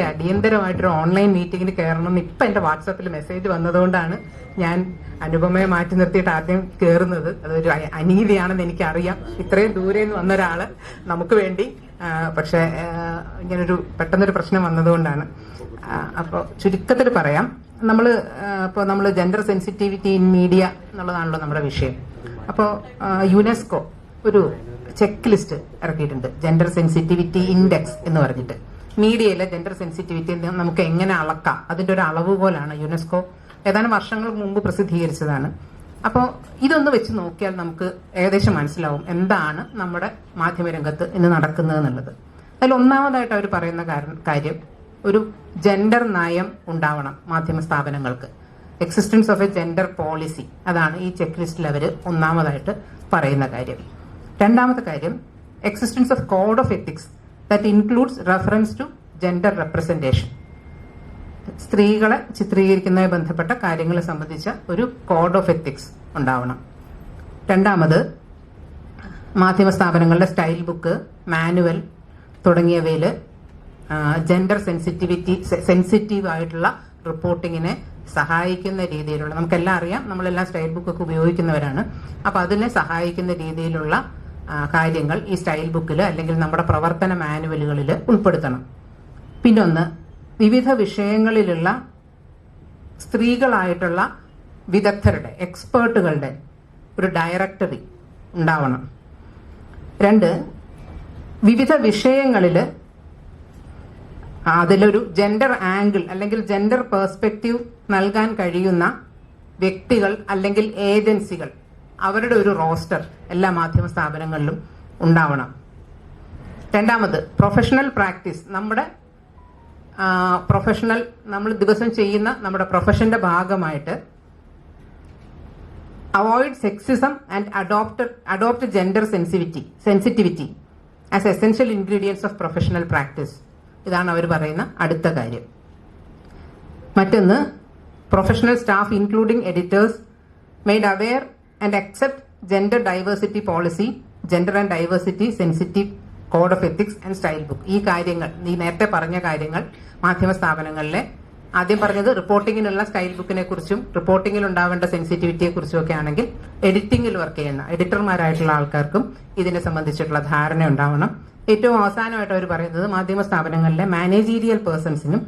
അടിയന്തരമായിട്ടൊരു online മീറ്റിങ്ങിന് കയറണമെന്ന് ഇപ്പം എൻ്റെ വാട്സാപ്പിൽ മെസ്സേജ് വന്നതുകൊണ്ടാണ് ഞാൻ അനുപമയെ മാറ്റി നിർത്തിയിട്ട് ആദ്യം കയറുന്നത്. അതൊരു അനീതിയാണെന്ന് എനിക്കറിയാം. ഇത്രയും ദൂരെ നിന്ന് വന്ന ഒരാള് നമുക്ക് വേണ്ടി, പക്ഷെ ഇങ്ങനൊരു പെട്ടെന്നൊരു പ്രശ്നം വന്നതുകൊണ്ടാണ്. അപ്പോൾ ചുരുക്കത്തിൽ പറയാം, നമ്മൾ ജെൻഡർ സെൻസിറ്റിവിറ്റി ഇൻ മീഡിയ എന്നുള്ളതാണല്ലോ നമ്മുടെ വിഷയം. അപ്പോൾ യുനെസ്കോ ഒരു ചെക്ക് ലിസ്റ്റ് ഇറക്കിയിട്ടുണ്ട്, ജെൻഡർ സെൻസിറ്റിവിറ്റി ഇൻഡെക്സ് എന്ന് പറഞ്ഞിട്ട്. മീഡിയയിലെ ജെൻഡർ സെൻസിറ്റിവിറ്റി നമുക്ക് എങ്ങനെ അളക്കാം, അതിന്റെ ഒരു അളവുകോലാണ് യുനെസ്കോ ഏതാനും വർഷങ്ങൾക്ക് മുമ്പ് പ്രസിദ്ധീകരിച്ചതാണ്. അപ്പോൾ ഇതൊന്ന് വെച്ച് നോക്കിയാൽ നമുക്ക് ഏകദേശം മനസ്സിലാവും എന്താണ് നമ്മുടെ മാധ്യമരംഗത്ത് ഇന്ന് നടക്കുന്നത് എന്നുള്ളത്. അതിൽ ഒന്നാമതായിട്ട് അവർ പറയുന്ന കാര്യം ഒരു ജെൻഡർ നയം ഉണ്ടാവണം മാധ്യമ സ്ഥാപനങ്ങൾക്ക്. Existence of A gender policy, അതാണ് ഈ ചെക്ക് ലിസ്റ്റിൽ അവർ ഒന്നാമതായിട്ട് പറയുന്ന കാര്യം. രണ്ടാമത്തെ കാര്യം existence of code of ethics that includes reference to gender representation. സ്ത്രീകളെ ചിത്രീകരിക്കുന്നതുമായി ബന്ധപ്പെട്ട കാര്യങ്ങളെ സംബന്ധിച്ച ഒരു കോഡ് ഓഫ് എത്തിക്സ് ഉണ്ടാവണം. രണ്ടാമത് മാധ്യമ സ്ഥാപനങ്ങളുടെ സ്റ്റൈൽ ബുക്ക്, മാനുവൽ തുടങ്ങിയവയിൽ ജെൻഡർ സെൻസിറ്റീവ് ആയിട്ടുള്ള റിപ്പോർട്ടിങ്ങിനെ സഹായിക്കുന്ന രീതിയിലുള്ള, നമുക്കെല്ലാം അറിയാം, നമ്മളെല്ലാം സ്റ്റൈൽ ബുക്കൊക്കെ ഉപയോഗിക്കുന്നവരാണ്. അപ്പോൾ അതിനെ സഹായിക്കുന്ന രീതിയിലുള്ള കാര്യങ്ങൾ ഈ സ്റ്റൈൽ ബുക്കിൽ അല്ലെങ്കിൽ നമ്മുടെ പ്രവർത്തന മാനുവലുകളിൽ ഉൾപ്പെടുത്തണം. പിന്നൊന്ന്, വിവിധ വിഷയങ്ങളിലുള്ള സ്ത്രീകളായിട്ടുള്ള വിദഗ്ധരുടെ, എക്സ്പേർട്ടുകളുടെ ഒരു ഡയറക്ടറി ഉണ്ടാവണം. രണ്ട്, വിവിധ വിഷയങ്ങളിൽ അതിലൊരു ജെൻഡർ ആംഗിൾ അല്ലെങ്കിൽ ജെൻഡർ പേഴ്സ്പെക്റ്റീവ് നൽകാൻ കഴിയുന്ന വ്യക്തികൾ അല്ലെങ്കിൽ ഏജൻസികൾ, അവരുടെ ഒരു റോസ്റ്റർ എല്ലാ മാധ്യമ സ്ഥാപനങ്ങളിലും ഉണ്ടാവണം. രണ്ടാമത്, പ്രൊഫഷണൽ പ്രാക്ടീസ്, നമ്മൾ ദിവസം ചെയ്യുന്ന നമ്മുടെ പ്രൊഫഷന്റെ ഭാഗമായിട്ട് avoid sexism and adopt gender sensitivity as essential ingredients of professional practice. ഇതാണ് അവർ പറയുന്ന അടുത്ത കാര്യം. മറ്റൊന്ന്, professional staff including editors made aware and accept gender diversity policy, gender and diversity sensitive code of ethics and style book. ഈ കാര്യങ്ങൾ, നീ നേരത്തെ പറഞ്ഞ കാര്യങ്ങൾ മാധ്യമ സ്ഥാപനങ്ങളിലെ, ആദ്യം പറഞ്ഞത് റിപ്പോർട്ടിങ്ങിനുള്ള സ്റ്റൈൽ ബുക്കിനെ കുറിച്ചും റിപ്പോർട്ടിങ്ങിൽ ഉണ്ടാവേണ്ട സെൻസിറ്റിവിറ്റിയെ കുറിച്ചും ഒക്കെ ആണെങ്കിൽ എഡിറ്റിംഗിൽ വർക്ക് ചെയ്യുന്ന എഡിറ്റർമാരായിട്ടുള്ള ആൾക്കാർക്കും ഇതിനെ സംബന്ധിച്ചിട്ടുള്ള ധാരണ ഉണ്ടാവണം. ഏറ്റവും അവസാനമായിട്ട് അവർ പറയുന്നത് മാധ്യമ സ്ഥാപനങ്ങളിലെ മാനേജീരിയൽ പേഴ്സൺസിനും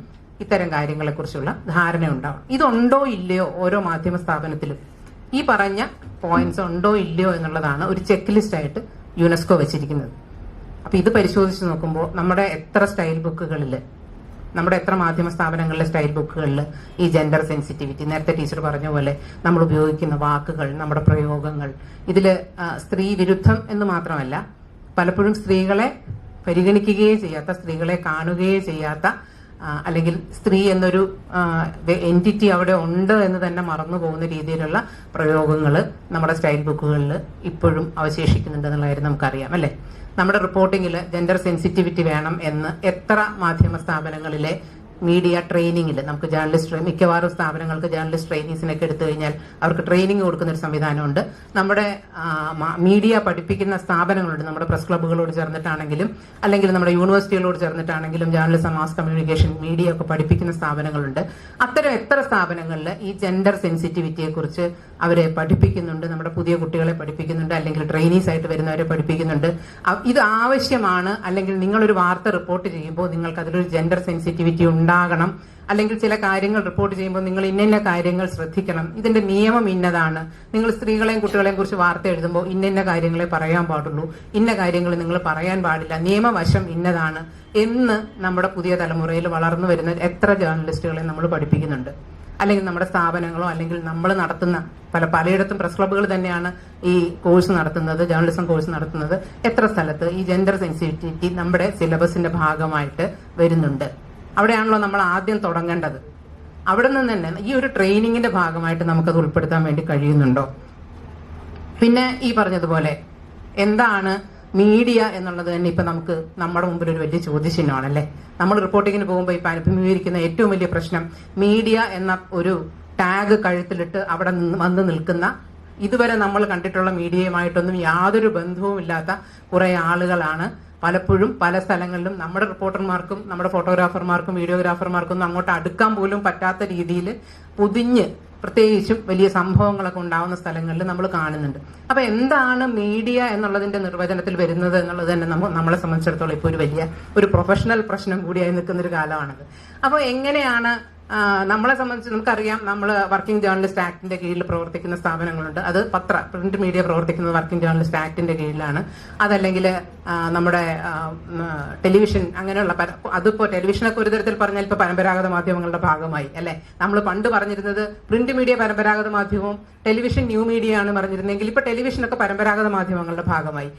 ഇത്തരം കാര്യങ്ങളെക്കുറിച്ചുള്ള ധാരണ ഉണ്ടാവണം. ഇതുണ്ടോ ഇല്ലയോ ഓരോ മാധ്യമ സ്ഥാപനത്തിലും, ഈ പറഞ്ഞ പോയിന്റ്സ് ഉണ്ടോ ഇല്ലയോ എന്നുള്ളതാണ് ഒരു ചെക്ക് ലിസ്റ്റ് ആയിട്ട് യുനെസ്കോ വെച്ചിരിക്കുന്നത്. അപ്പൊ ഇത് പരിശോധിച്ച് നോക്കുമ്പോൾ നമ്മുടെ എത്ര മാധ്യമ സ്ഥാപനങ്ങളിലെ സ്റ്റൈൽ ബുക്കുകളിൽ ഈ ജെൻഡർ സെൻസിറ്റിവിറ്റി, നേരത്തെ ടീച്ചർ പറഞ്ഞ പോലെ നമ്മൾ ഉപയോഗിക്കുന്ന വാക്കുകൾ, നമ്മുടെ പ്രയോഗങ്ങൾ, ഇതിൽ സ്ത്രീ വിരുദ്ധം എന്ന് മാത്രമല്ല, പലപ്പോഴും സ്ത്രീകളെ പരിഗണിക്കുകയേ ചെയ്യാത്ത, സ്ത്രീകളെ കാണുകയേ ചെയ്യാത്ത, അല്ലെങ്കിൽ സ്ത്രീ എന്നൊരു എൻറ്റിറ്റി അവിടെ ഉണ്ട് എന്ന് തന്നെ മറന്നു പോകുന്ന രീതിയിലുള്ള പ്രയോഗങ്ങൾ നമ്മുടെ സ്റ്റൈൽ ബുക്കുകളിൽ ഇപ്പോഴും അവശേഷിക്കുന്നുണ്ട് എന്നുള്ള കാര്യം നമുക്കറിയാം, അല്ലേ? നമ്മുടെ റിപ്പോർട്ടിങ്ങിൽ ജെൻഡർ സെൻസിറ്റിവിറ്റി വേണം എന്ന് എത്ര മാധ്യമ സ്ഥാപനങ്ങളിലെ മീഡിയ ട്രെയിനിങ്ങിൽ നമുക്ക് മിക്കവാറും സ്ഥാപനങ്ങൾക്ക് ജേർണലിസ്റ്റ് ട്രെയിനീസിനൊക്കെ എടുത്തു കഴിഞ്ഞാൽ അവർക്ക് ട്രെയിനിങ് കൊടുക്കുന്ന ഒരു സംവിധാനമുണ്ട്. നമ്മുടെ മീഡിയ പഠിപ്പിക്കുന്ന സ്ഥാപനങ്ങളുണ്ട്, നമ്മുടെ പ്രസ് ക്ലബ്ബുകളോട് ചേർന്നിട്ടാണെങ്കിലും അല്ലെങ്കിൽ നമ്മുടെ യൂണിവേഴ്സിറ്റികളോട് ചേർന്നിട്ടാണെങ്കിലും ജേർണലിസം, മാസ് കമ്മ്യൂണിക്കേഷൻ, മീഡിയ ഒക്കെ പഠിപ്പിക്കുന്ന സ്ഥാപനങ്ങളുണ്ട്. അത്തരം എത്ര സ്ഥാപനങ്ങളിൽ ഈ ജെൻഡർ സെൻസിറ്റിവിറ്റിയെ കുറിച്ച് അവരെ പഠിപ്പിക്കുന്നുണ്ട്, നമ്മുടെ പുതിയ കുട്ടികളെ പഠിപ്പിക്കുന്നുണ്ട്, അല്ലെങ്കിൽ ട്രെയിനീസ് ആയിട്ട് വരുന്നവരെ പഠിപ്പിക്കുന്നുണ്ട്. ഇത് ആവശ്യമാണ്. അല്ലെങ്കിൽ നിങ്ങളൊരു വാർത്ത റിപ്പോർട്ട് ചെയ്യുമ്പോൾ നിങ്ങൾക്ക് അതിലൊരു ജെൻഡർ സെൻസിറ്റിവിറ്റി ഉണ്ടാകണം, അല്ലെങ്കിൽ ചില കാര്യങ്ങൾ റിപ്പോർട്ട് ചെയ്യുമ്പോൾ നിങ്ങൾ ഇന്ന കാര്യങ്ങൾ ശ്രദ്ധിക്കണം, ഇതിന്റെ നിയമം ഇന്നതാണ്, നിങ്ങൾ സ്ത്രീകളെയും കുട്ടികളെയും കുറിച്ച് വാർത്ത എഴുതുമ്പോൾ ഇന്ന കാര്യങ്ങളെ പറയാൻ പാടുള്ളൂ, ഇന്ന കാര്യങ്ങൾ നിങ്ങൾ പറയാൻ പാടില്ല, നിയമവശം ഇന്നതാണ് എന്ന് നമ്മുടെ പുതിയ തലമുറയിൽ വളർന്നു വരുന്ന എത്ര ജേർണലിസ്റ്റുകളെ നമ്മൾ പഠിപ്പിക്കുന്നുണ്ട്. അല്ലെങ്കിൽ നമ്മുടെ സ്ഥാപനങ്ങളോ അല്ലെങ്കിൽ നമ്മൾ നടത്തുന്ന പലയിടത്തും പ്രസ് ക്ലബ്ബുകൾ തന്നെയാണ് ഈ കോഴ്സ് നടത്തുന്നത്, ജേർണലിസം കോഴ്സ് നടത്തുന്നത്. എത്ര സ്ഥലത്ത് ഈ ജെൻഡർ സെൻസിറ്റിവിറ്റി നമ്മുടെ സിലബസിന്റെ ഭാഗമായിട്ട് വരുന്നുണ്ട്? അവിടെയാണല്ലോ നമ്മൾ ആദ്യം തുടങ്ങേണ്ടത്. അവിടെ നിന്ന് തന്നെ ഈ ഒരു ട്രെയിനിങ്ങിന്റെ ഭാഗമായിട്ട് നമുക്കത് ഉൾപ്പെടുത്താൻ വേണ്ടി കഴിയുന്നുണ്ടോ? പിന്നെ ഈ പറഞ്ഞതുപോലെ എന്താണ് മീഡിയ എന്നുള്ളത് തന്നെ ഇപ്പൊ നമുക്ക് നമ്മുടെ മുമ്പിൽ ഒരു വലിയ ചോദ്യചിഹ്നമാണല്ലേ. നമ്മൾ റിപ്പോർട്ടിങ്ങിന് പോകുമ്പോൾ ഇപ്പൊ അഭിമുഖീകരിക്കുന്ന ഏറ്റവും വലിയ പ്രശ്നം മീഡിയ എന്ന ഒരു ടാഗ് കഴുത്തിലിട്ട് അവിടെ വന്ന് നിൽക്കുന്ന, ഇതുവരെ നമ്മൾ കണ്ടിട്ടുള്ള മീഡിയയുമായിട്ടൊന്നും യാതൊരു ബന്ധവുമില്ലാത്ത കുറെ ആളുകളാണ് പലപ്പോഴും പല സ്ഥലങ്ങളിലും നമ്മുടെ റിപ്പോർട്ടർമാർക്കും നമ്മുടെ ഫോട്ടോഗ്രാഫർമാർക്കും വീഡിയോഗ്രാഫർമാർക്കും ഒന്നും അങ്ങോട്ട് അടുക്കാൻ പോലും പറ്റാത്ത രീതിയിൽ പൊതിഞ്ഞ്, പ്രത്യേകിച്ചും വലിയ സംഭവങ്ങളൊക്കെ ഉണ്ടാവുന്ന സ്ഥലങ്ങളിൽ നമ്മൾ കാണുന്നുണ്ട്. അപ്പൊ എന്താണ് മീഡിയ എന്നുള്ളതിന്റെ നിർവചനത്തിൽ വരുന്നത് എന്നുള്ളത് തന്നെ നമ്മളെ സംബന്ധിച്ചിടത്തോളം ഇപ്പോൾ ഒരു പ്രൊഫഷണൽ പ്രശ്നം കൂടിയായി നിൽക്കുന്ന ഒരു കാലമാണത്. അപ്പോൾ എങ്ങനെയാണ് നമ്മളെ സംബന്ധിച്ച് നമുക്കറിയാം, നമ്മൾ വർക്കിംഗ് ജേർണലിസ്റ്റ് ആക്ടിന്റെ കീഴിൽ പ്രവർത്തിക്കുന്ന സ്ഥാപനങ്ങളുണ്ട്. അത് പ്രിന്റ് മീഡിയ പ്രവർത്തിക്കുന്നത് വർക്കിംഗ് ജേർണലിസ്റ്റ് ആക്ടിന്റെ കീഴിലാണ്. അതല്ലെങ്കിൽ നമ്മുടെ ടെലിവിഷൻ അങ്ങനെയുള്ള അതിപ്പോ ടെലിവിഷനൊക്കെ ഒരു തരത്തിൽ പറഞ്ഞാൽ ഇപ്പൊ പരമ്പരാഗത മാധ്യമങ്ങളുടെ ഭാഗമായി അല്ലെ. നമ്മൾ പണ്ട് പറഞ്ഞിരുന്നത് പ്രിന്റ് മീഡിയ പരമ്പരാഗത മാധ്യമവും ടെലിവിഷൻ ന്യൂ മീഡിയ ആണ് പറഞ്ഞിരുന്നെങ്കിൽ ഇപ്പൊ ടെലിവിഷനൊക്കെ പരമ്പരാഗത മാധ്യമങ്ങളുടെ ഭാഗമായി.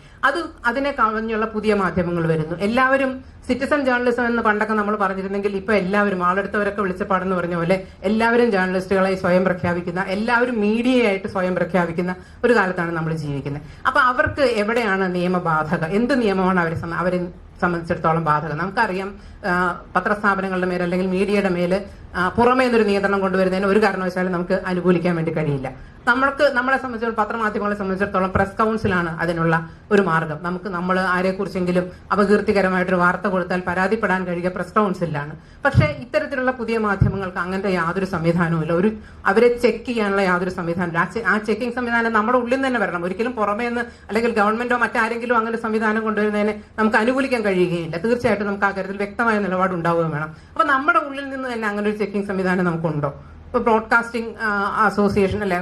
അതിനെ കവിഞ്ഞുള്ള പുതിയ മാധ്യമങ്ങൾ വരുന്നു. എല്ലാവരും സിറ്റിസൺ ജേർണലിസം എന്ന് പണ്ടൊക്കെ നമ്മൾ പറഞ്ഞിരുന്നെങ്കിൽ ഇപ്പൊ എല്ലാവരും ആളെടുത്തവരൊക്കെ വിളിച്ചപ്പാടെന്ന് പറഞ്ഞ പോലെ എല്ലാവരും ജേർണലിസ്റ്റുകളായി സ്വയം പ്രഖ്യാപിക്കുന്ന, എല്ലാവരും മീഡിയയായിട്ട് സ്വയം പ്രഖ്യാപിക്കുന്ന ഒരു കാലത്താണ് നമ്മൾ ജീവിക്കുന്നത്. അപ്പൊ അവർക്ക് എവിടെയാണ് നിയമബാധക? എന്ത് നിയമമാണ് അവരെ സംബന്ധിച്ചിടത്തോളം ബാധകം? നമുക്കറിയാം, പത്രസ്ഥാപനങ്ങളുടെ മേൽ അല്ലെങ്കിൽ മീഡിയയുടെ മേൽ പുറമേ നിന്നൊരു നിയന്ത്രണം കൊണ്ടുവരുന്നതിന് ഒരു കാരണവശാലും നമുക്ക് അനുകൂലിക്കാൻ വേണ്ടി കഴിയില്ല. നമ്മളെ സംബന്ധിച്ചിടത്തോളം, പത്രമാധ്യമങ്ങളെ സംബന്ധിച്ചിടത്തോളം പ്രസ് കൗൺസിലാണ് അതിനുള്ള ഒരു മാർഗം. നമ്മൾ ആരെക്കുറിച്ചെങ്കിലും അപകീർത്തികരമായിട്ടൊരു വാർത്ത കൊടുത്താൽ പരാതിപ്പെടാൻ കഴിയുക പ്രസ് കൗൺസിലാണ്. പക്ഷേ ഇത്തരത്തിലുള്ള പുതിയ മാധ്യമങ്ങൾക്ക് അങ്ങനത്തെ യാതൊരു സംവിധാനവും ഇല്ല. അവരെ ചെക്ക് ചെയ്യാനുള്ള യാതൊരു സംവിധാനമില്ല. ആ ചെക്കിംഗ് സംവിധാനം നമ്മുടെ ഉള്ളിൽ തന്നെ വരണം. ഒരിക്കലും പുറമേ നിന്ന് അല്ലെങ്കിൽ ഗവൺമെന്റോ മറ്റാരെങ്കിലും അങ്ങനെ സംവിധാനം കൊണ്ടുവരുന്നതിനെ നമുക്ക് അനുകൂലിക്കാൻ കഴിയുകയില്ല. തീർച്ചയായിട്ടും നമുക്ക് ആ കാര്യത്തിൽ വ്യക്തമായ നിലപാട് ഉണ്ടാവുകയും വേണം. അപ്പൊ നമ്മുടെ ഉള്ളിൽ നിന്ന് തന്നെ അങ്ങനെ ഒരു ചെക്കിംഗ് സംവിധാനം നമുക്കുണ്ടോ? ഇപ്പോൾ ബ്രോഡ്കാസ്റ്റിംഗ് അസോസിയേഷൻ അല്ലെ,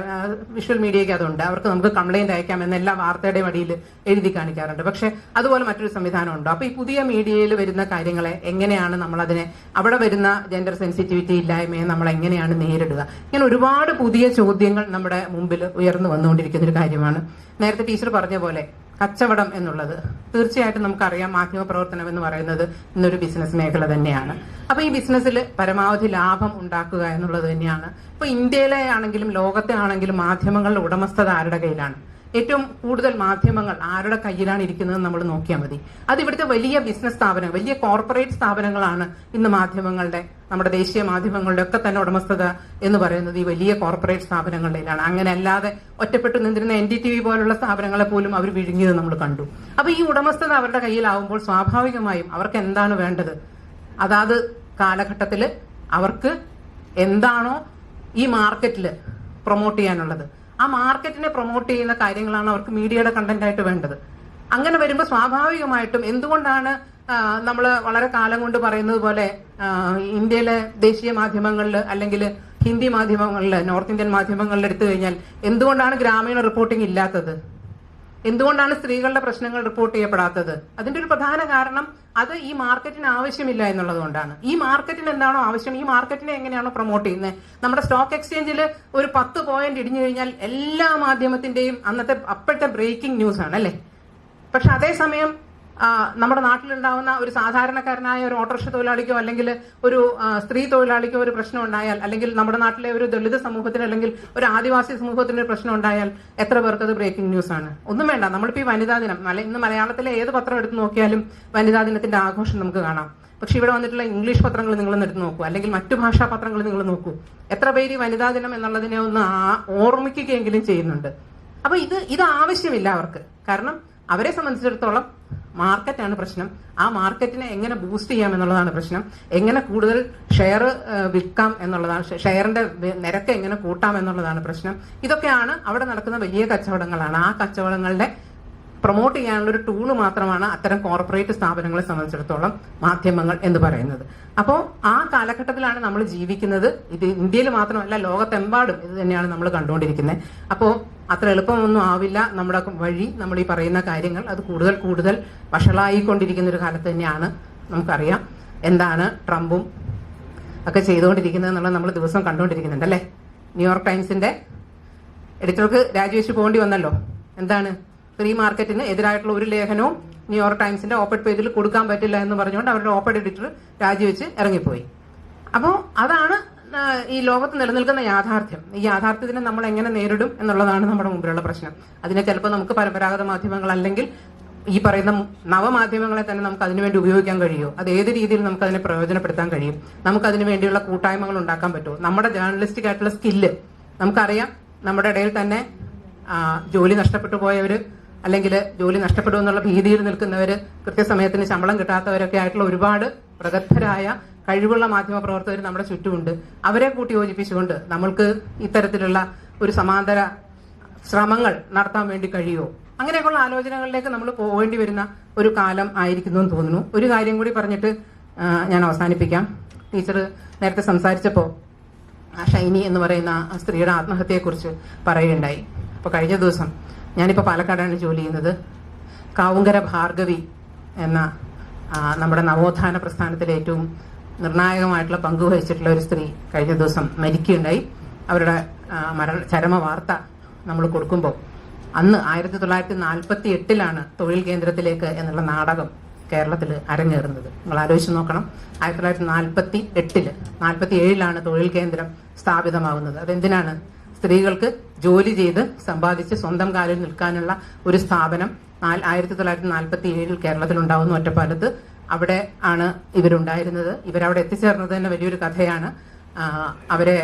വിഷ്വൽ മീഡിയയ്ക്ക് അതുണ്ട്. അവർക്ക് നമുക്ക് കംപ്ലൈന്റ് അയക്കാം എന്നെല്ലാം വാർത്തയുടെ അടിയിൽ എഴുതി കാണിക്കാറുണ്ട്. പക്ഷെ അതുപോലെ മറ്റൊരു സംവിധാനം ഉണ്ടോ? അപ്പൊ ഈ പുതിയ മീഡിയയിൽ വരുന്ന കാര്യങ്ങളെ എങ്ങനെയാണ് നമ്മളതിനെ, അവിടെ വരുന്ന ജെൻഡർ സെൻസിറ്റിവിറ്റി ഇല്ലായ്മയെ നമ്മൾ എങ്ങനെയാണ് നേരിടുക? ഇങ്ങനെ ഒരുപാട് പുതിയ ചോദ്യങ്ങൾ നമ്മുടെ മുമ്പിൽ ഉയർന്നു വന്നുകൊണ്ടിരിക്കുന്ന ഒരു കാര്യമാണ്. നേരത്തെ ടീച്ചർ പറഞ്ഞ പോലെ കച്ചവടം എന്നുള്ളത് തീർച്ചയായിട്ടും നമുക്കറിയാം, മാധ്യമ പ്രവർത്തനം എന്ന് പറയുന്നത് ഇന്നൊരു ബിസിനസ് മേഖല തന്നെയാണ്. അപ്പൊ ഈ ബിസിനസ്സിൽ പരമാവധി ലാഭം ഉണ്ടാക്കുക എന്നുള്ളത് തന്നെയാണ്. ഇപ്പൊ ഇന്ത്യയിലെ ആണെങ്കിലും ലോകത്തെ ആണെങ്കിലും മാധ്യമങ്ങളുടെ ഉടമസ്ഥത ആരുടെ കയ്യിലാണ്? ഏറ്റവും കൂടുതൽ മാധ്യമങ്ങൾ ആരുടെ കയ്യിലാണ് ഇരിക്കുന്നത് നമ്മൾ നോക്കിയാൽ മതി. അത് ഇവിടുത്തെ വലിയ ബിസിനസ് സ്ഥാപനങ്ങൾ, വലിയ കോർപ്പറേറ്റ് സ്ഥാപനങ്ങളാണ് ഇന്ന് മാധ്യമങ്ങളുടെ, നമ്മുടെ ദേശീയ മാധ്യമങ്ങളുടെ ഒക്കെ തന്നെ ഉടമസ്ഥത എന്ന് പറയുന്നത് ഈ വലിയ കോർപ്പറേറ്റ് സ്ഥാപനങ്ങളിലാണ്. അങ്ങനെ അല്ലാതെ ഒറ്റപ്പെട്ടു നിന്നിരുന്ന NDTV പോലുള്ള സ്ഥാപനങ്ങളെ പോലും അവർ വിഴുങ്ങിയത് നമ്മൾ കണ്ടു. അപ്പൊ ഈ ഉടമസ്ഥത അവരുടെ കയ്യിലാവുമ്പോൾ സ്വാഭാവികമായും അവർക്ക് എന്താണ് വേണ്ടത്? അതാത് കാലഘട്ടത്തിൽ അവർക്ക് എന്താണോ ഈ മാർക്കറ്റിൽ പ്രൊമോട്ട് ചെയ്യാനുള്ളത്, ആ മാർക്കറ്റിനെ പ്രൊമോട്ട് ചെയ്യുന്ന കാര്യങ്ങളാണ് അവർക്ക് മീഡിയയുടെ കണ്ടന്റ് ആയിട്ട് വേണ്ടത്. അങ്ങനെ വരുമ്പോൾ സ്വാഭാവികമായിട്ടും എന്തുകൊണ്ടാണ് നമ്മൾ വളരെ കാലം കൊണ്ട് പറയുന്നത് പോലെ ഇന്ത്യയിലെ ദേശീയ മാധ്യമങ്ങളിൽ അല്ലെങ്കിൽ ഹിന്ദി മാധ്യമങ്ങളിൽ, നോർത്ത് ഇന്ത്യൻ മാധ്യമങ്ങളിൽ എടുത്തു കഴിഞ്ഞാൽ എന്തുകൊണ്ടാണ് ഗ്രാമീണ റിപ്പോർട്ടിംഗ് ഇല്ലാത്തത്? എന്തുകൊണ്ടാണ് സ്ത്രീകളുടെ പ്രശ്നങ്ങൾ റിപ്പോർട്ട് ചെയ്യപ്പെടാത്തത്? അതിന്റെ ഒരു പ്രധാന കാരണം അത് ഈ മാർക്കറ്റിന് ആവശ്യമില്ല എന്നുള്ളത് കൊണ്ടാണ്. ഈ മാർക്കറ്റിന് എന്താണോ ആവശ്യം, ഈ മാർക്കറ്റിനെ എങ്ങനെയാണോ പ്രൊമോട്ട് ചെയ്യുന്നത്? നമ്മുടെ സ്റ്റോക്ക് എക്സ്ചേഞ്ചിൽ ഒരു 10 പോയിന്റ് ഇടിഞ്ഞു കഴിഞ്ഞാൽ എല്ലാ മാധ്യമത്തിന്റെയും അപ്പോഴത്തെ ബ്രേക്കിംഗ് ന്യൂസ് ആണ് അല്ലെ. പക്ഷെ അതേസമയം നമ്മുടെ നാട്ടിലുണ്ടാവുന്ന ഒരു സാധാരണക്കാരനായ ഒരു ഓട്ടോറിക്ഷ തൊഴിലാളിക്കോ അല്ലെങ്കിൽ ഒരു സ്ത്രീ തൊഴിലാളിക്കോ ഒരു പ്രശ്നം ഉണ്ടായാൽ, അല്ലെങ്കിൽ നമ്മുടെ നാട്ടിലെ ഒരു ദളിത് സമൂഹത്തിന് അല്ലെങ്കിൽ ഒരു ആദിവാസി സമൂഹത്തിന് ഒരു പ്രശ്നം ഉണ്ടായാൽ എത്ര പേർക്ക് അത് ബ്രേക്കിംഗ് ന്യൂസ് ആണ്? ഒന്നും വേണ്ട. നമ്മളിപ്പോൾ ഈ വനിതാ ദിനം, ഇന്ന് മലയാളത്തിലെ ഏത് പത്രം എടുത്ത് നോക്കിയാലും വനിതാ ദിനത്തിന്റെ ആഘോഷം നമുക്ക് കാണാം. പക്ഷെ ഇവിടെ വന്നിട്ടുള്ള ഇംഗ്ലീഷ് പത്രങ്ങൾ നിങ്ങൾ എടുത്ത് നോക്കൂ, അല്ലെങ്കിൽ മറ്റു ഭാഷാ പത്രങ്ങൾ നിങ്ങൾ നോക്കൂ, എത്ര പേര് ഈ വനിതാ ദിനം എന്നുള്ളതിനെ ഒന്ന് ഓർമ്മിക്കുകയെങ്കിലും ചെയ്യുന്നുണ്ട്. അപ്പൊ ഇത് ആവശ്യമില്ല അവർക്ക്. കാരണം അവരെ സംബന്ധിച്ചിടത്തോളം മാർക്കറ്റാണ് പ്രശ്നം. ആ മാർക്കറ്റിനെ എങ്ങനെ ബൂസ്റ്റ് ചെയ്യാം എന്നുള്ളതാണ് പ്രശ്നം. എങ്ങനെ കൂടുതൽ ഷെയർ വിൽക്കാം എന്നുള്ളതാണ്, ഷെയറിന്റെ നിരക്ക് എങ്ങനെ കൂട്ടാം എന്നുള്ളതാണ് പ്രശ്നം. ഇതൊക്കെയാണ് അവിടെ നടക്കുന്ന വലിയ കച്ചവടങ്ങളാണ്. ആ കച്ചവടങ്ങളുടെ പ്രൊമോട്ട് ചെയ്യാനുള്ള ഒരു ടൂള് മാത്രമാണ് അത്തരം കോർപ്പറേറ്റ് സ്ഥാപനങ്ങളെ സംബന്ധിച്ചിടത്തോളം മാധ്യമങ്ങൾ എന്ന് പറയുന്നത്. അപ്പോൾ ആ കാലഘട്ടത്തിലാണ് നമ്മൾ ജീവിക്കുന്നത്. ഇത് ഇന്ത്യയിൽ മാത്രമല്ല, ലോകത്തെമ്പാടും ഇത് തന്നെയാണ് നമ്മൾ കണ്ടുകൊണ്ടിരിക്കുന്നത്. അപ്പോൾ അത്ര എളുപ്പമൊന്നും ആവില്ല നമ്മുടെ വഴി. നമ്മൾ ഈ പറയുന്ന കാര്യങ്ങൾ അത് കൂടുതൽ കൂടുതൽ വഷളായിക്കൊണ്ടിരിക്കുന്ന ഒരു കാലത്ത് തന്നെയാണ്. നമുക്കറിയാം എന്താണ് ട്രംപും ഒക്കെ ചെയ്തുകൊണ്ടിരിക്കുന്നത് എന്നുള്ളത് നമ്മൾ ദിവസം കണ്ടുകൊണ്ടിരിക്കുന്നുണ്ട് അല്ലേ. ന്യൂയോർക്ക് ടൈംസിന്റെ എഡിറ്റർക്ക് രാജിവെച്ച് പോകേണ്ടി വന്നല്ലോ. എന്താണ്? ഫ്രീ മാർക്കറ്റിന് എതിരായിട്ടുള്ള ഒരു ലേഖനവും ന്യൂയോർക്ക് ടൈംസിന്റെ ഓപ്പൺ പേജിൽ കൊടുക്കാൻ പറ്റില്ല എന്ന് പറഞ്ഞുകൊണ്ട് അവരുടെ ഓപ്പൺ എഡിറ്റർ രാജിവെച്ച് ഇറങ്ങിപ്പോയി. അപ്പോൾ അതാണ് ഈ ലോകത്ത് നിലനിൽക്കുന്ന യാഥാർത്ഥ്യം. ഈ യാഥാർത്ഥ്യത്തിനെ നമ്മൾ എങ്ങനെ നേരിടും എന്നുള്ളതാണ് നമ്മുടെ മുമ്പിലുള്ള പ്രശ്നം. അതിനെ ചിലപ്പോൾ നമുക്ക് പരമ്പരാഗത മാധ്യമങ്ങൾ അല്ലെങ്കിൽ ഈ പറയുന്ന നവമാധ്യമങ്ങളെ തന്നെ നമുക്ക് അതിനുവേണ്ടി ഉപയോഗിക്കാൻ കഴിയുമോ? അത് ഏത് രീതിയിൽ നമുക്ക് അതിനെ പ്രയോജനപ്പെടുത്താൻ കഴിയും? നമുക്ക് അതിനു വേണ്ടിയുള്ള കൂട്ടായ്മകൾ ഉണ്ടാക്കാൻ പറ്റുമോ? നമ്മുടെ ജേർണലിസ്റ്റിക് ആയിട്ടുള്ള സ്കില്ല് നമുക്കറിയാം. നമ്മുടെ ഇടയിൽ തന്നെ ജോലി നഷ്ടപ്പെട്ടു പോയവർ അല്ലെങ്കിൽ ജോലി നഷ്ടപ്പെടുമെന്നുള്ള ഭീതിയിൽ നിൽക്കുന്നവർ, കൃത്യസമയത്തിന് ശമ്പളം കിട്ടാത്തവരൊക്കെ ആയിട്ടുള്ള ഒരുപാട് പ്രഗത്ഭരായ കഴിവുള്ള മാധ്യമ പ്രവർത്തകർ നമ്മുടെ ചുറ്റുമുണ്ട്. അവരെ കൂട്ടി യോജിപ്പിച്ചുകൊണ്ട് നമ്മൾക്ക് ഇത്തരത്തിലുള്ള ഒരു സമാന്തര ശ്രമങ്ങൾ നടത്താൻ വേണ്ടി കഴിയുമോ? അങ്ങനെയൊക്കെയുള്ള ആലോചനകളിലേക്ക് നമ്മൾ പോകേണ്ടി വരുന്ന ഒരു കാലം ആയിരിക്കുന്നു എന്ന് തോന്നുന്നു. ഒരു കാര്യം കൂടി പറഞ്ഞിട്ട് ഞാൻ അവസാനിപ്പിക്കാം. ടീച്ചർ നേരത്തെ സംസാരിച്ചപ്പോൾ ഷൈനി എന്ന് പറയുന്ന സ്ത്രീയുടെ ആത്മഹത്യയെക്കുറിച്ച് പറയുകയുണ്ടായി. അപ്പോൾ കഴിഞ്ഞ ദിവസം, ഞാനിപ്പോൾ പാലക്കാടാണ് ജോലി ചെയ്യുന്നത്, കാവുങ്കര ഭാർഗവി എന്ന നമ്മുടെ നവോത്ഥാന പ്രസ്ഥാനത്തിലെ ഏറ്റവും നിർണായകമായിട്ടുള്ള പങ്ക് വഹിച്ചിട്ടുള്ള ഒരു സ്ത്രീ കഴിഞ്ഞ ദിവസം മരിക്കുകയുണ്ടായി. അവരുടെ ചരമ വാർത്ത നമ്മൾ കൊടുക്കുമ്പോൾ അന്ന് 1948 തൊഴിൽ കേന്ദ്രത്തിലേക്ക് എന്നുള്ള നാടകം കേരളത്തിൽ അരങ്ങേറുന്നത്. നിങ്ങൾ ആലോചിച്ച് നോക്കണം. 1948 47 തൊഴിൽ കേന്ദ്രം സ്ഥാപിതമാവുന്നത്. അതെന്തിനാണ്? സ്ത്രീകൾക്ക് ജോലി ചെയ്ത് സമ്പാദിച്ച് സ്വന്തം കാലിൽ നിൽക്കാനുള്ള ഒരു സ്ഥാപനം 1947 കേരളത്തിലുണ്ടാവുന്നു, ഒറ്റപ്പാലത്ത്. അവിടെ ആണ് ഇവരുണ്ടായിരുന്നത്. ഇവരവിടെ എത്തിച്ചേർന്നത് തന്നെ വലിയൊരു കഥയാണ്. അവരെ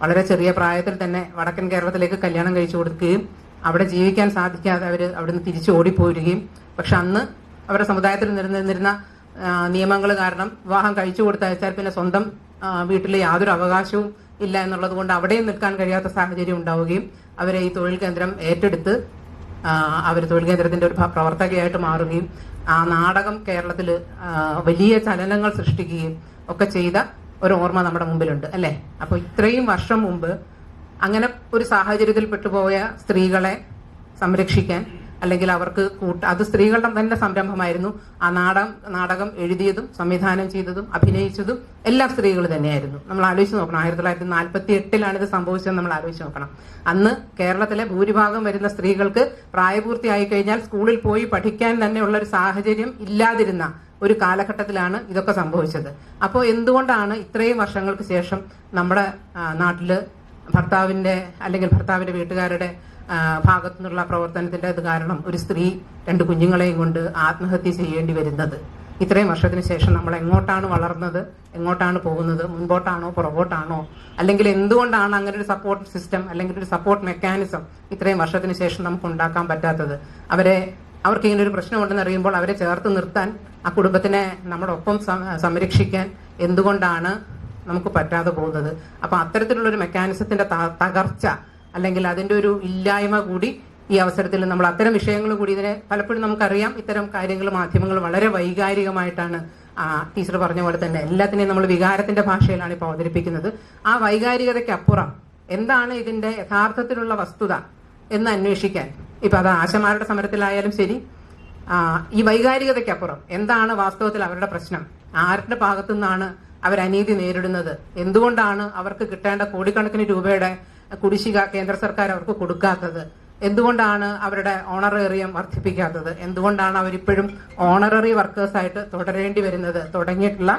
വളരെ ചെറിയ പ്രായത്തിൽ തന്നെ വടക്കൻ കേരളത്തിലേക്ക് കല്യാണം കഴിച്ചു കൊടുക്കുകയും അവിടെ ജീവിക്കാൻ സാധിക്കാതെ അവർ അവിടുന്ന് തിരിച്ചു ഓടിപ്പോരുകയും, പക്ഷെ അന്ന് അവരുടെ സമുദായത്തിൽ നിന്നിരുന്ന നിയമങ്ങൾ കാരണം വിവാഹം കഴിച്ചു കൊടുത്തയച്ചാൽ പിന്നെ സ്വന്തം വീട്ടിൽ യാതൊരു അവകാശവും ഇല്ല എന്നുള്ളത് കൊണ്ട് അവിടെയും നിൽക്കാൻ കഴിയാത്ത സാഹചര്യം ഉണ്ടാവുകയും അവരെ ഈ തൊഴിൽ കേന്ദ്രം ഏറ്റെടുത്ത് അവർ തൊഴിൽ കേന്ദ്രത്തിന്റെ ഒരു പ്രവർത്തകയായിട്ട് മാറുകയും ആ നാടകം കേരളത്തിൽ വലിയ ചലനങ്ങൾ സൃഷ്ടിക്കുകയും ഒക്കെ ചെയ്ത ഒരു ഓർമ്മ നമ്മുടെ മുമ്പിലുണ്ട്, അല്ലേ? അപ്പോൾ ഇത്രയും വർഷം മുമ്പ് അങ്ങനെ ഒരു സാഹചര്യത്തിൽ പെട്ടുപോയ സ്ത്രീകളെ സംരക്ഷിക്കാൻ, അല്ലെങ്കിൽ അവർക്ക് അത് സ്ത്രീകളുടെ തന്നെ സംരംഭമായിരുന്നു. ആ നാടകം എഴുതിയതും സംവിധാനം ചെയ്തതും അഭിനയിച്ചതും എല്ലാം സ്ത്രീകൾ തന്നെയായിരുന്നു. നമ്മൾ ആലോചിച്ച് നോക്കണം. 1948 ഇത് സംഭവിച്ചത് നമ്മൾ ആലോചിച്ച് നോക്കണം. അന്ന് കേരളത്തിലെ ഭൂരിഭാഗം വരുന്ന സ്ത്രീകൾക്ക് പ്രായപൂർത്തിയായി കഴിഞ്ഞാൽ സ്കൂളിൽ പോയി പഠിക്കാൻ തന്നെയുള്ള ഒരു സാഹചര്യം ഇല്ലാതിരുന്ന ഒരു കാലഘട്ടത്തിലാണ് ഇതൊക്കെ സംഭവിച്ചത്. അപ്പോൾ എന്തുകൊണ്ടാണ് ഇത്രയും വർഷങ്ങൾക്ക് ശേഷം നമ്മുടെ നാട്ടില് ഭർത്താവിന്റെ വീട്ടുകാരുടെ ഭാഗത്തു നിന്നുള്ള പ്രവർത്തനത്തിന്റെ കാരണം ഒരു സ്ത്രീ 2 കുഞ്ഞുങ്ങളെയും കൊണ്ട് ആത്മഹത്യ ചെയ്യേണ്ടി വരുന്നത്? ഇത്രയും വർഷത്തിന് ശേഷം നമ്മൾ എങ്ങോട്ടാണ് വളർന്നത്, എങ്ങോട്ടാണ് പോകുന്നത്? മുൻപോട്ടാണോ പുറകോട്ടാണോ? അല്ലെങ്കിൽ എന്തുകൊണ്ടാണ് അങ്ങനെ ഒരു സപ്പോർട്ട് സിസ്റ്റം അല്ലെങ്കിൽ ഒരു സപ്പോർട്ട് മെക്കാനിസം ഇത്രയും വർഷത്തിന് ശേഷം നമുക്ക് ഉണ്ടാക്കാൻ പറ്റാത്തത്? അവർക്ക് ഇങ്ങനെ ഒരു പ്രശ്നമുണ്ടെന്ന് അറിയുമ്പോൾ അവരെ ചേർത്ത് നിർത്താൻ, ആ കുടുംബത്തിനെ നമ്മുടെ ഒപ്പം സംരക്ഷിക്കാൻ എന്തുകൊണ്ടാണ് നമുക്ക് പറ്റാതെ പോകുന്നത്? അപ്പൊ അത്തരത്തിലുള്ളൊരു മെക്കാനിസത്തിന്റെ തകർച്ച അല്ലെങ്കിൽ അതിന്റെ ഒരു ഇല്ലായ്മ കൂടി ഈ അവസരത്തിൽ നമ്മൾ അത്തരം വിഷയങ്ങൾ കൂടി ഇതിനെ പലപ്പോഴും നമുക്കറിയാം, ഇത്തരം കാര്യങ്ങൾ മാധ്യമങ്ങൾ വളരെ വൈകാരികമായിട്ടാണ് ടീച്ചർ പറഞ്ഞ പോലെ തന്നെ എല്ലാത്തിനെയും നമ്മൾ വികാരത്തിന്റെ ഭാഷയിലാണ് ഇപ്പോൾ അവതരിപ്പിക്കുന്നത്. ആ വൈകാരികതയ്ക്കപ്പുറം എന്താണ് ഇതിന്റെ യഥാർത്ഥത്തിലുള്ള വസ്തുത എന്ന് അന്വേഷിക്കാൻ, ഇപ്പൊ അത് ആശമാരുടെ സമരത്തിലായാലും ശരി, ഈ വൈകാരികതയ്ക്കപ്പുറം എന്താണ് വാസ്തവത്തിൽ അവരുടെ പ്രശ്നം, ആരുടെ ഭാഗത്തു നിന്നാണ് അവർ അനീതി നേരിടുന്നത്, എന്തുകൊണ്ടാണ് അവർക്ക് കിട്ടേണ്ട കോടിക്കണക്കിന് രൂപയുടെ കുടിശ്ശിക കേന്ദ്ര സർക്കാർ അവർക്ക് കൊടുക്കാത്തത്, എന്തുകൊണ്ടാണ് അവരുടെ ഓണറേറിയം വർദ്ധിപ്പിക്കാത്തത്, എന്തുകൊണ്ടാണ് അവരിപ്പോഴും ഓണററി വർക്കേഴ്സായിട്ട് തുടരേണ്ടി വരുന്നത്, തുടങ്ങിയിട്ടുള്ള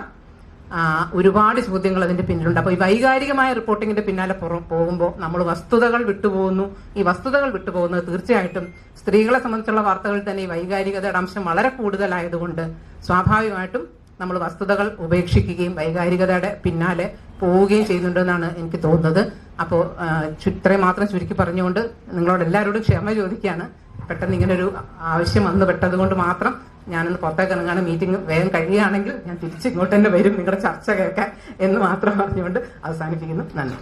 ഒരുപാട് ചോദ്യങ്ങൾ അതിന്റെ പിന്നിലുണ്ട്. അപ്പോൾ ഈ വൈകാരികമായ റിപ്പോർട്ടിങ്ങിന്റെ പിന്നാലെ പോകുമ്പോൾ നമ്മൾ വസ്തുതകൾ വിട്ടുപോകുന്നു. ഈ വസ്തുതകൾ വിട്ടുപോകുന്നത് തീർച്ചയായിട്ടും സ്ത്രീകളെ സംബന്ധിച്ചുള്ള വാർത്തകളിൽ തന്നെ ഈ വൈകാരികതയുടെ അംശം വളരെ കൂടുതലായതുകൊണ്ട് സ്വാഭാവികമായിട്ടും നമ്മൾ വസ്തുതകൾ ഉപേക്ഷിക്കുകയും വൈകാരികതയുടെ പിന്നാലെ പോവുകയും ചെയ്യുന്നുണ്ടെന്നാണ് എനിക്ക് തോന്നുന്നത്. അപ്പോൾ ഇത്രയും മാത്രം ചുരുക്കി പറഞ്ഞുകൊണ്ട് നിങ്ങളോട് എല്ലാവരോടും ക്ഷമ ചോദിക്കുകയാണ്. പെട്ടെന്ന് ഇങ്ങനൊരു ആവശ്യം വന്നു പെട്ടത് കൊണ്ട് മാത്രം ഞാനൊന്ന് പുറത്തേക്ക് ഇറങ്ങാണ്. മീറ്റിംഗ് വേഗം കഴിയുകയാണെങ്കിൽ ഞാൻ തിരിച്ച് ഇങ്ങോട്ട് തന്നെ വരും നിങ്ങളുടെ ചർച്ച കേൾക്കാൻ എന്ന് മാത്രം പറഞ്ഞുകൊണ്ട് അവസാനിപ്പിക്കുന്നു. നന്ദി.